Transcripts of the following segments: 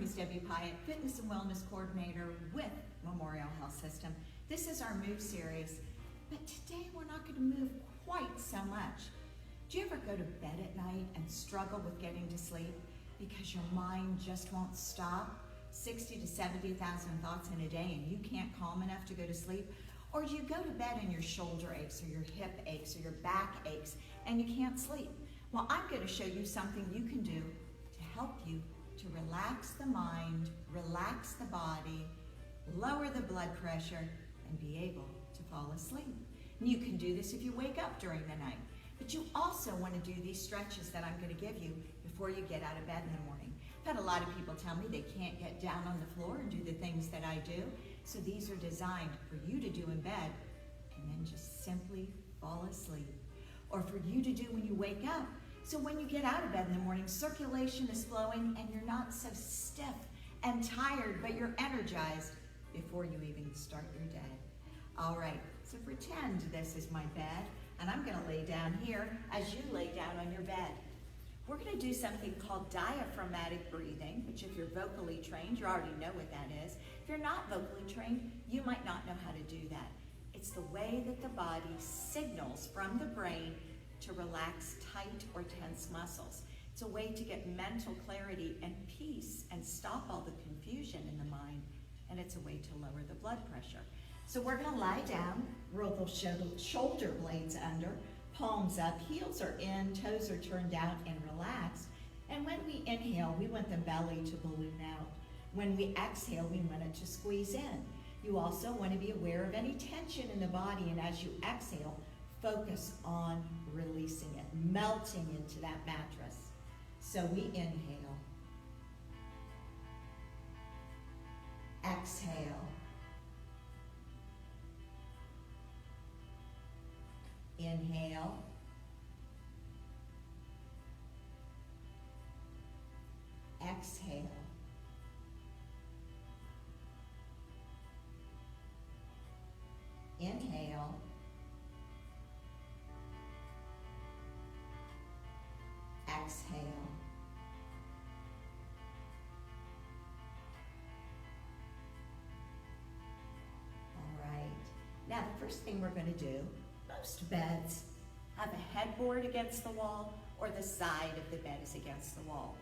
is Debbie Pyatt, Fitness and Wellness Coordinator with Memorial Health System. This is our Move series, but today we're not going to move quite so much. Do you ever go to bed at night and struggle with getting to sleep because your mind just won't stop? 60 to 70,000 thoughts in a day and you can't calm enough to go to sleep? Or do you go to bed and your shoulder aches or your hip aches or your back aches and you can't sleep? Well, I'm going to show you something you can do to help you to relax the mind, relax the body, lower the blood pressure, and be able to fall asleep. And you can do this if you wake up during the night. But you also want to do these stretches that I'm going to give you before you get out of bed in the morning. I've had a lot of people tell me they can't get down on the floor and do the things that I do. So these are designed for you to do in bed and then just simply fall asleep. Or for you to do when you wake up. So when you get out of bed in the morning, circulation is flowing and you're not so stiff and tired, but you're energized before you even start your day. All right, so pretend this is my bed, and I'm gonna lay down here as you lay down on your bed. We're gonna do something called diaphragmatic breathing, which if you're vocally trained, you already know what that is. If you're not vocally trained, you might not know how to do that. It's the way that the body signals from the brain to relax tight or tense muscles. It's a way to get mental clarity and peace and stop all the confusion in the mind, and it's a way to lower the blood pressure. So we're gonna lie down, roll those shoulder blades under, palms up, heels are in, toes are turned out and relaxed. And when we inhale, we want the belly to balloon out. When we exhale, we want it to squeeze in. You also want to be aware of any tension in the body, and as you exhale, focus on releasing it, melting into that mattress. So we inhale, exhale, inhale, exhale, inhale, exhale, all right. Now the first thing we're going to do, most beds have a headboard against the wall or the side of the bed is against the wall.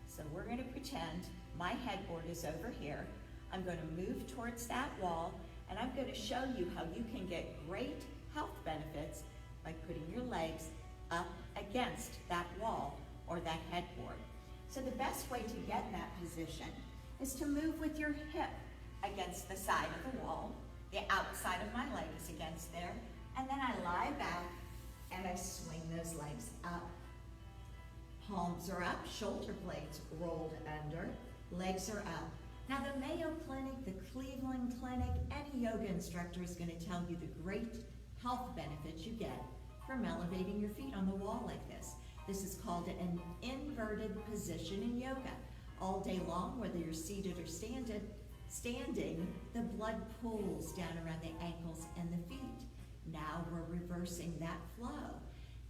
So we're going to pretend my headboard is over here. I'm going to move towards that wall and I'm going to show you how you can get great health benefits by putting your legs up against that wall or that headboard. So the best way to get in that position is to move with your hip against the side of the wall. The outside of my leg is against there. And then I lie back and I swing those legs up. Palms are up, shoulder blades rolled under, legs are up. Now the Mayo Clinic, the Cleveland Clinic, any yoga instructor is going to tell you the great health benefits you get from elevating your feet on the wall like this. This is called an inverted position in yoga. All day long, whether you're seated or standing, the blood pools down around the ankles and the feet. Now we're reversing that flow.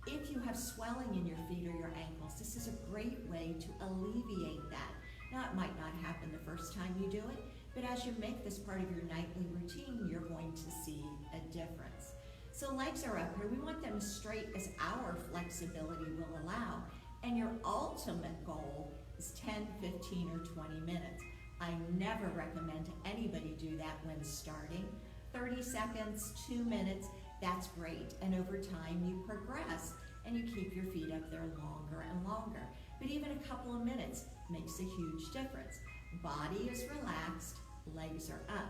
If you have swelling in your feet or your ankles, this is a great way to alleviate that. Now it might not happen the first time you do it, but as you make this part of your nightly routine, you're going to see a difference. So legs are up here. We want them straight as our flexibility will allow. And your ultimate goal is 10, 15, or 20 minutes. I never recommend anybody do that when starting. 30 seconds, 2 minutes, that's great. And over time you progress and you keep your feet up there longer and longer. But even a couple of minutes makes a huge difference. Body is relaxed, legs are up.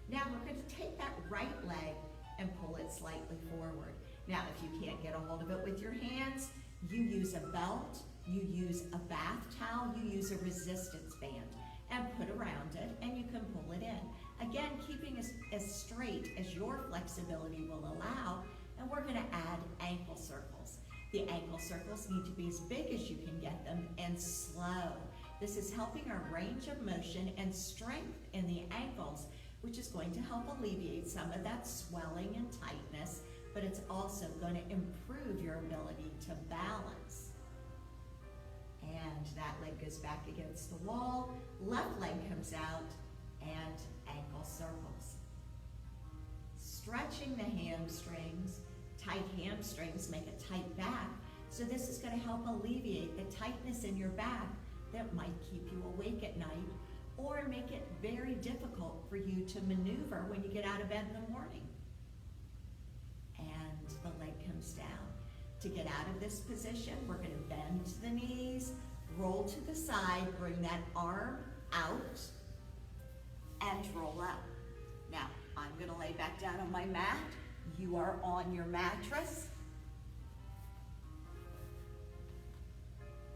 Now we're going to take that right leg and pull it slightly forward. Now if you can't get a hold of it with your hands, you use a belt, you use a bath towel, you use a resistance band and put around it and you can pull it in. Again, keeping as straight as your flexibility will allow, and we're going to add ankle circles. The ankle circles need to be as big as you can get them and slow. This is helping our range of motion and strength in the ankles, which is going to help alleviate some of that swelling and tightness, but it's also going to improve your ability to balance. And and that leg goes back against the wall, left leg comes out, and ankle circles. Stretching the hamstrings. Tight hamstrings make a tight back, so this is going to help alleviate the tightness in your back that might keep you awake at night or make it very difficult for you to maneuver when you get out of bed in the morning. And the leg comes down. To get out of this position, we're going to bend the knees, roll to the side, bring that arm out, and roll up. Now, I'm going to lay back down on my mat. You are on your mattress.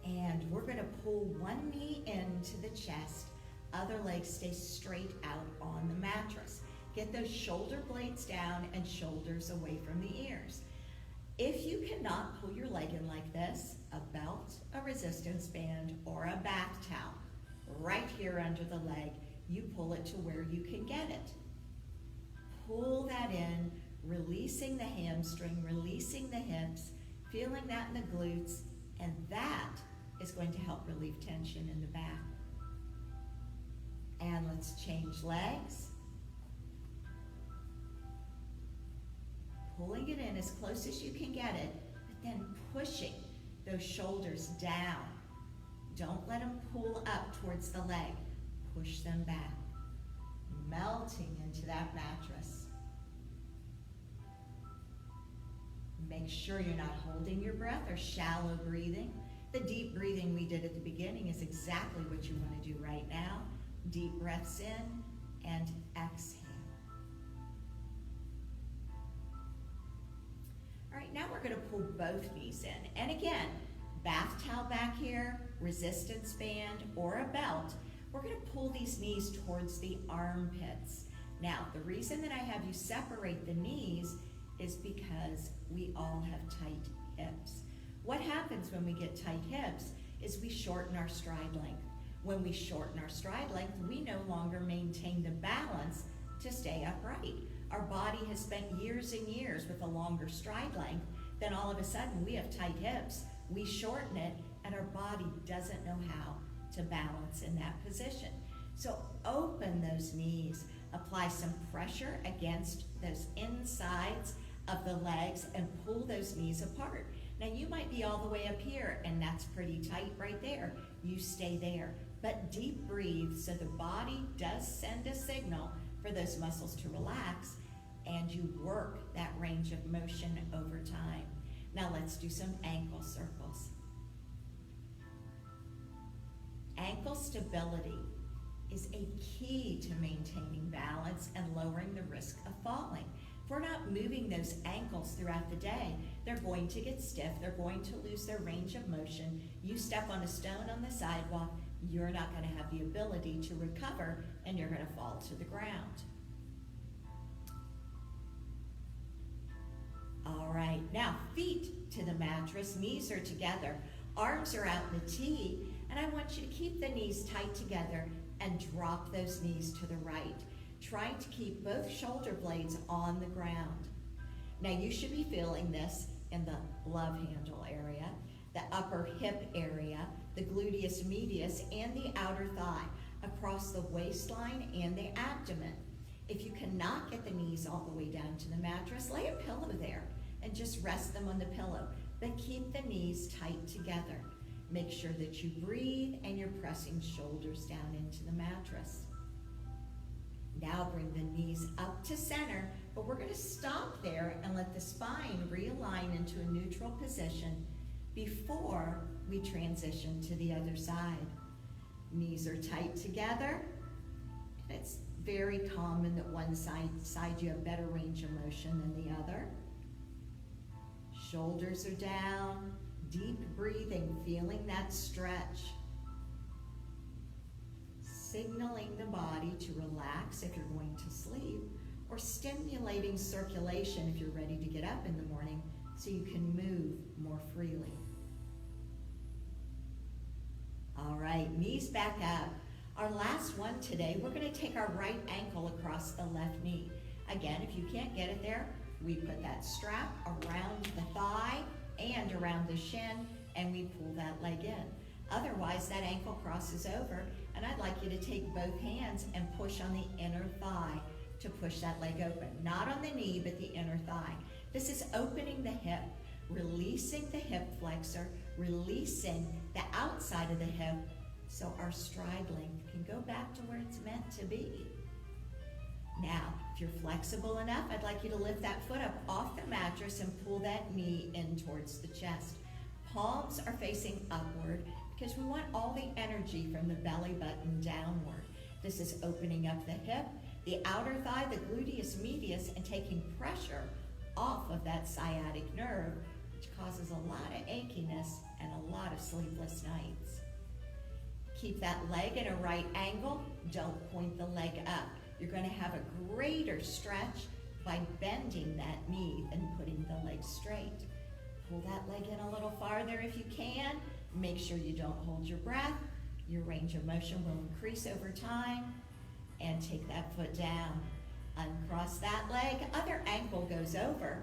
And we're going to pull one knee into the chest, other leg stays straight out on the mattress. Get those shoulder blades down and shoulders away from the ears. If you cannot pull your leg in like this, a belt, a resistance band, or a bath towel, right here under the leg, you pull it to where you can get it. Pull that in, releasing the hamstring, releasing the hips, feeling that in the glutes, and that is going to help relieve tension in the back. And let's change legs. Pulling it in as close as you can get it, but then pushing those shoulders down. Don't let them pull up towards the leg. Push them back. Melting into that mattress. Make sure you're not holding your breath or shallow breathing. The deep breathing we did at the beginning is exactly what you want to do right now. Deep breaths in and exhale. All right, now we're going to pull both knees in. And again, bath towel back here, resistance band, or a belt. We're going to pull these knees towards the armpits. Now, the reason that I have you separate the knees is because we all have tight hips. What happens when we get tight hips is we shorten our stride length. When we shorten our stride length, we no longer maintain the balance to stay upright. Our body has spent years and years with a longer stride length, then all of a sudden we have tight hips, we shorten it, and our body doesn't know how to balance in that position. So open those knees, apply some pressure against those insides of the legs and pull those knees apart. Now you might be all the way up here and that's pretty tight right there. You stay there, but deep breathe so the body does send a signal for those muscles to relax, and you work that range of motion over time. Now let's do some ankle circles. Ankle stability is a key to maintaining balance and lowering the risk of falling. If we're not moving those ankles throughout the day, they're going to get stiff, they're going to lose their range of motion. You step on a stone on the sidewalk, you're not going to have the ability to recover and you're going to fall to the ground. All right, now feet to the mattress, knees are together, arms are out in the T, and I want you to keep the knees tight together and drop those knees to the right, trying to keep both shoulder blades on the ground. Now you should be feeling this in the love handle area, the upper hip area, the gluteus medius, and the outer thigh, across the waistline and the abdomen. If you cannot get the knees all the way down to the mattress, lay a pillow there and just rest them on the pillow, but keep the knees tight together. Make sure that you breathe and you're pressing shoulders down into the mattress. Now bring the knees up to center, but we're going to stop there and let the spine realign into a neutral position before we transition to the other side. Knees are tight together. It's very common that one side you have better range of motion than the other. Shoulders are down, deep breathing, feeling that stretch. Signaling the body to relax if you're going to sleep, or stimulating circulation if you're ready to get up in the morning so you can move more freely. All right, knees back up. Our last one today, we're going to take our right ankle across the left knee. Again, if you can't get it there, we put that strap around the thigh and around the shin, and we pull that leg in. Otherwise, that ankle crosses over, and I'd like you to take both hands and push on the inner thigh to push that leg open. Not on the knee, but the inner thigh. This is opening the hip, releasing the hip flexor, releasing the outside of the hip, so our stride length can go back to where it's meant to be. Now, if you're flexible enough, I'd like you to lift that foot up off the mattress and pull that knee in towards the chest. Palms are facing upward because we want all the energy from the belly button downward. This is opening up the hip, the outer thigh, the gluteus medius, and taking pressure off of that sciatic nerve, which causes a lot of achiness and a lot of sleepless nights. Keep that leg at a right angle. Don't point the leg up. You're going to have a greater stretch by bending that knee than putting the leg straight. Pull that leg in a little farther if you can. Make sure you don't hold your breath. Your range of motion will increase over time. And take that foot down. Uncross that leg. Other ankle goes over.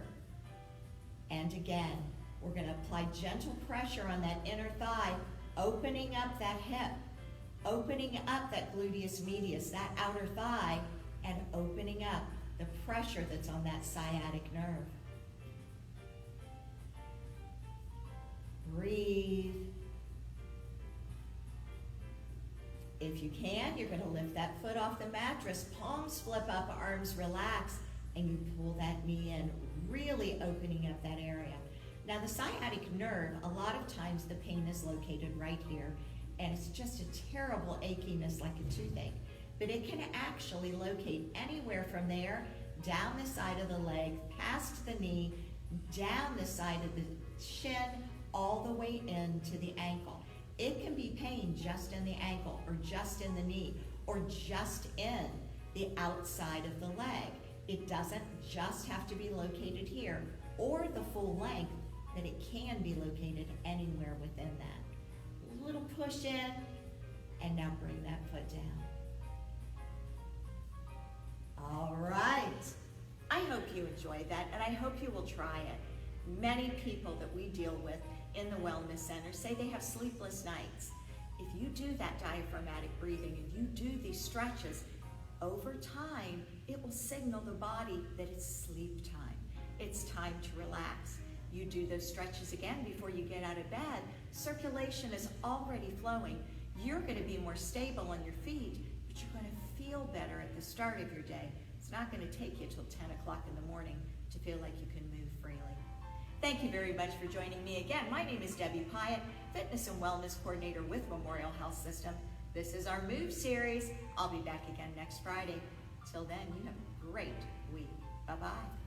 And again, we're going to apply gentle pressure on that inner thigh, opening up that hip, opening up that gluteus medius, that outer thigh, and opening up the pressure that's on that sciatic nerve. Breathe. If you can, you're going to lift that foot off the mattress, palms flip up, arms relax, and you pull that knee in, really opening up that area. Now the sciatic nerve, a lot of times the pain is located right here, and it's just a terrible achiness like a toothache. But it can actually locate anywhere from there, down the side of the leg, past the knee, down the side of the shin, all the way into the ankle. It can be pain just in the ankle, or just in the knee, or just in the outside of the leg. It doesn't just have to be located here, or the full length, but it can be located anywhere within that. A little push in, and now bring that foot down. All right. I hope you enjoyed that, and I hope you will try it. Many people that we deal with in the Wellness Center say they have sleepless nights. If you do that diaphragmatic breathing and you do these stretches, over time, it will signal the body that it's sleep time. It's time to relax. You do those stretches again before you get out of bed, circulation is already flowing. You're going to be more stable on your feet, but you're going to feel better at the start of your day. It's not going to take you till 10 o'clock in the morning to feel like you can move freely. Thank you very much for joining me again. My name is Debbie Pyatt, Fitness and Wellness Coordinator with Memorial Health System. This is our Move series. I'll be back again next Friday. Till then, you have a great week. Bye-bye.